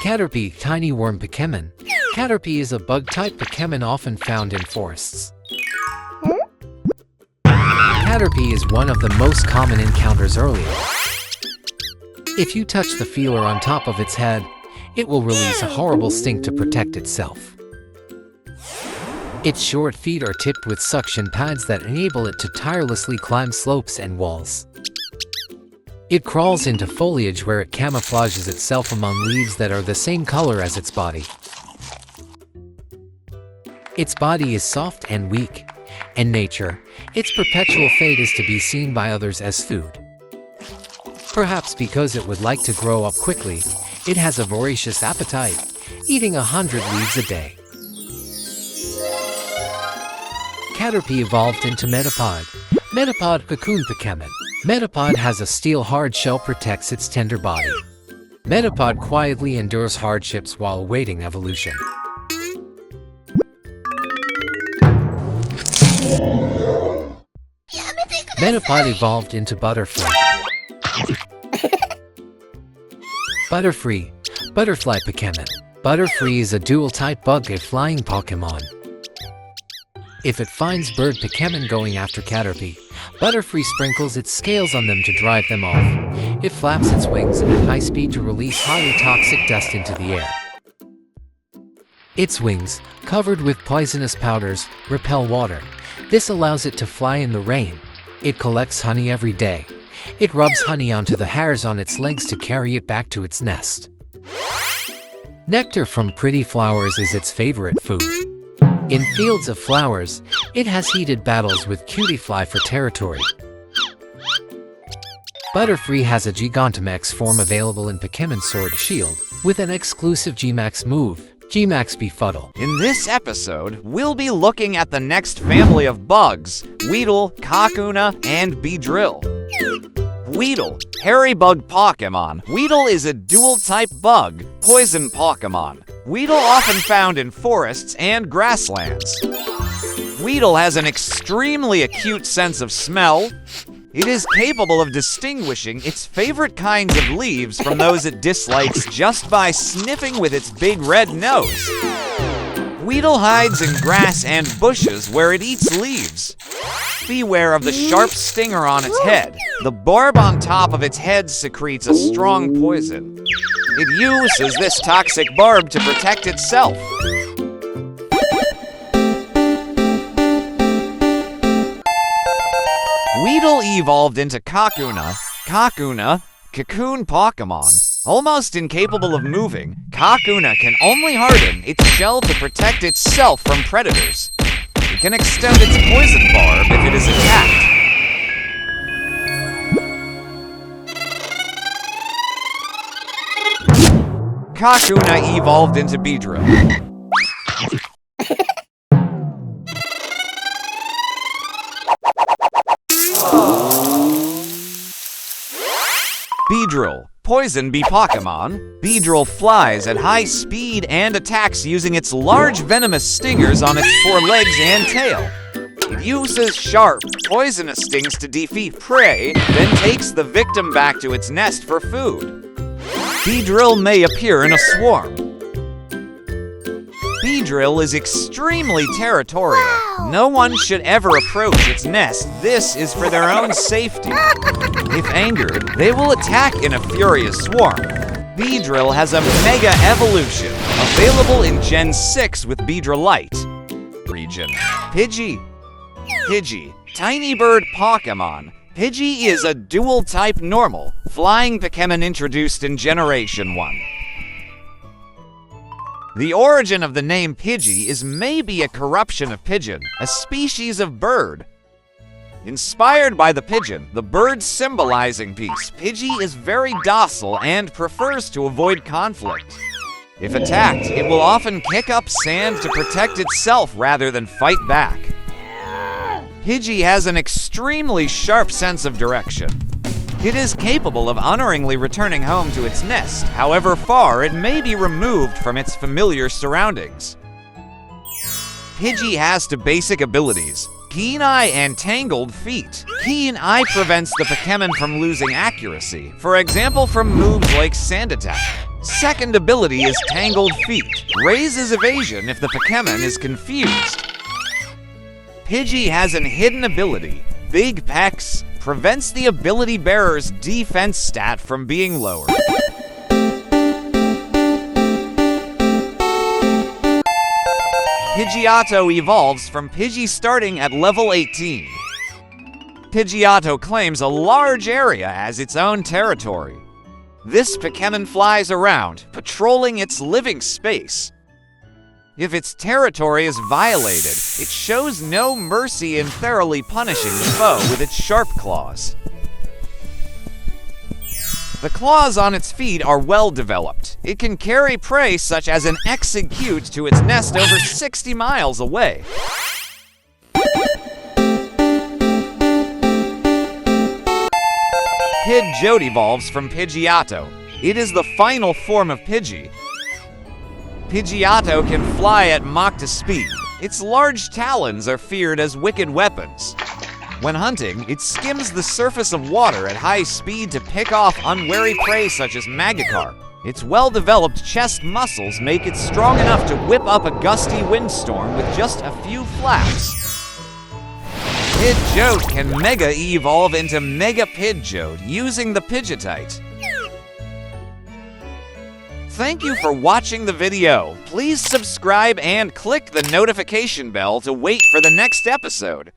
Caterpie, tiny worm Pokémon. Caterpie is a bug-type Pokémon often found in forests. Caterpie is one of the most common encounters earlier. If you touch the feeler on top of its head, it will release a horrible stink to protect itself. Its short feet are tipped with suction pads that enable it to tirelessly climb slopes and walls. It crawls into foliage where it camouflages itself among leaves that are the same color as its body. Its body is soft and weak. In nature, its perpetual fate is to be seen by others as food. Perhaps because it would like to grow up quickly, it has a voracious appetite, eating 100 leaves a day. Caterpie evolved into Metapod. Metapod cocoon Pokémon. Metapod has a steel hard shell protects its tender body. Metapod quietly endures hardships while awaiting evolution. Metapod evolved into Butterfree. Butterfree, butterfly Pokémon. Butterfree is a dual-type bug and flying Pokémon. If it finds bird Pokémon going after Caterpie, Butterfree sprinkles its scales on them to drive them off. It flaps its wings at high speed to release highly toxic dust into the air. Its wings, covered with poisonous powders, repel water. This allows it to fly in the rain. It collects honey every day. It rubs honey onto the hairs on its legs to carry it back to its nest. Nectar from pretty flowers is its favorite food. In fields of flowers, it has heated battles with Cutiefly for territory. Butterfree has a Gigantamax form available in Pokémon Sword Shield, with an exclusive G-Max move, G-Max Befuddle. In this episode, we'll be looking at the next family of bugs, Weedle, Kakuna, and Beedrill. Weedle, hairy bug Pokémon. Weedle is a dual-type bug, poison Pokémon. Weedle often found in forests and grasslands. Weedle has an extremely acute sense of smell. It is capable of distinguishing its favorite kinds of leaves from those it dislikes just by sniffing with its big red nose. Weedle hides in grass and bushes where it eats leaves. Beware of the sharp stinger on its head. The barb on top of its head secretes a strong poison. It uses this toxic barb to protect itself. Weedle evolved into Kakuna. Kakuna, cocoon Pokémon. Almost incapable of moving, Kakuna can only harden its shell to protect itself from predators. It can extend its poison barb if it is attacked. Kakuna evolved into Beedrill. Beedrill, poison bee Pokémon. Beedrill flies at high speed and attacks using its large venomous stingers on its forelegs and tail. It uses sharp, poisonous stings to defeat prey, then takes the victim back to its nest for food. Beedrill may appear in a swarm. Beedrill is extremely territorial. Wow. No one should ever approach its nest. This is for their own safety. If angered, they will attack in a furious swarm. Beedrill has a Mega Evolution, available in Gen 6 with Beedrillite. Region. Pidgey. Pidgey, tiny bird Pokémon. Pidgey is a dual-type normal, flying Pokémon introduced in Generation 1. The origin of the name Pidgey is maybe a corruption of pigeon, a species of bird. Inspired by the pigeon, the bird symbolizing peace, Pidgey is very docile and prefers to avoid conflict. If attacked, it will often kick up sand to protect itself rather than fight back. Pidgey has an extremely sharp sense of direction. It is capable of unerringly returning home to its nest, however far it may be removed from its familiar surroundings. Pidgey has two basic abilities, Keen Eye and Tangled Feet. Keen Eye prevents the Pokémon from losing accuracy, for example from moves like Sand Attack. Second ability is Tangled Feet. Raises evasion if the Pokémon is confused. Pidgey has an hidden ability, Big Pecs, prevents the ability bearer's defense stat from being lowered. Pidgeotto evolves from Pidgey starting at level 18. Pidgeotto claims a large area as its own territory. This Pokémon flies around, patrolling its living space. If its territory is violated, it shows no mercy in thoroughly punishing the foe with its sharp claws. The claws on its feet are well developed. It can carry prey such as an execute to its nest over 60 miles away. Pidgeot evolves from Pidgeotto. It is the final form of Pidgey. Pidgeotto can fly at Mach speed. Its large talons are feared as wicked weapons. When hunting, it skims the surface of water at high speed to pick off unwary prey such as Magikarp. Its well-developed chest muscles make it strong enough to whip up a gusty windstorm with just a few flaps. Pidgeot can Mega Evolve into Mega Pidgeot using the Pidgeotite. Thank you for watching the video. Please subscribe and click the notification bell to wait for the next episode.